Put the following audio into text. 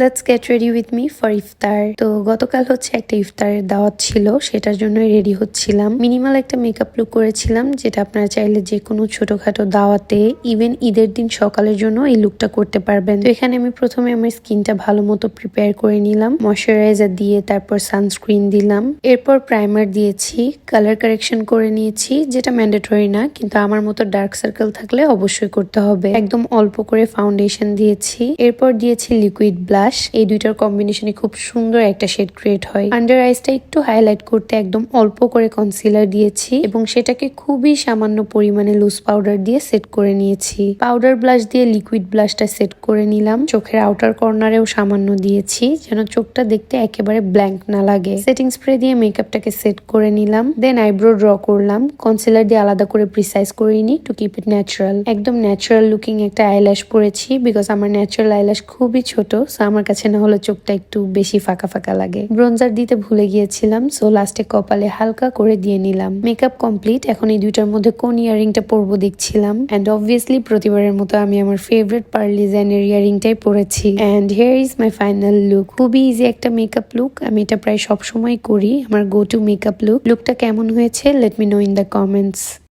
Let's get ready with me for ইফতার। তো গতকাল হচ্ছে একটা ইফতারের দাওয়াত ছিল, সেটার জন্যই রেডি হচ্ছিলাম। মিনিমাল একটা মেকআপ লুক করেছিলাম, যেটা আপনারা চাইলে যে কোনো ছোটখাটো দাওয়াতে, ইভেন ঈদের দিন সকালের জন্য এই লুকটা করতে পারবেন। তো এখানে আমি প্রথমে আমার স্কিনটা ভালো মতো প্রিপেয়ার করে নিলাম, ময়শ্চারাইজার দিয়ে, তারপর সানস্ক্রিন দিলাম, এরপর প্রাইমার দিয়েছি, কালার কারেকশন করে নিয়েছি, যেটা ম্যান্ডেটরি না, কিন্তু আমার মতো ডার্ক সার্কেল থাকলে অবশ্যই করতে হবে। একদম অল্প করে ফাউন্ডেশন দিয়েছি, এরপর দিয়েছি লিকুইড ব্লাশ। এই দুইটার কম্বিনেশনে খুব সুন্দর একটা শেড ক্রিয়েট হয়। আন্ডার আইসটা একটু হাইলাইট করতে একদম অল্প করে কনসিলার দিয়েছি এবং সেটাকে খুবই সামান্য পরিমাণে লুজ পাউডার দিয়ে সেট করে নিয়েছি। পাউডার ব্লাশ দিয়ে লিকুইড ব্লাশটা সেট করে নিলাম। চোখের আউটার কর্নারেও সামান্য দিয়েছি, যেন চোখটা দেখতে একেবারে ব্ল্যাঙ্ক না লাগে। সেটিং স্প্রে দিয়ে মেকআপটাকে সেট করে নিলাম। দেন আইব্রো ড্র করলাম, কনসিলার দিয়ে আলাদা করে প্রিসাইজ করিনি টু কিপ ইট ন্যাচারাল। একদম ন্যাচারাল লুকিং একটা আইল্যাশ পরেছি, বিকজ আমার ন্যাচারাল আইল্যাশ খুবই ছোট, সো আমার কাছে না হলে চোখটা একটু বেশি ফাঁকা ফাঁকা লাগে। ব্রোঞ্জার দিতে ভুলে গিয়েছিলাম, সো লাস্টে কপালে হালকা করে দিয়ে নিলাম। Makeup complete. এখন এই দুইটার মধ্যে কোন ইয়ারিংটা পরবো দেখছিলাম, এন্ড অবভিয়াসলি প্রতিবারের মতো আমি আমার ফেভারিট পার্ল ডিজাইনের ইয়ারিংটাই পরেছি। And here is my final look. খুবই ইজি একটা মেকআপ লুক, আমি এটা প্রায় সবসময় করি, আমার গো টু মেকআপ লুক। লুকটা কেমন হয়েছে let me no in the comments.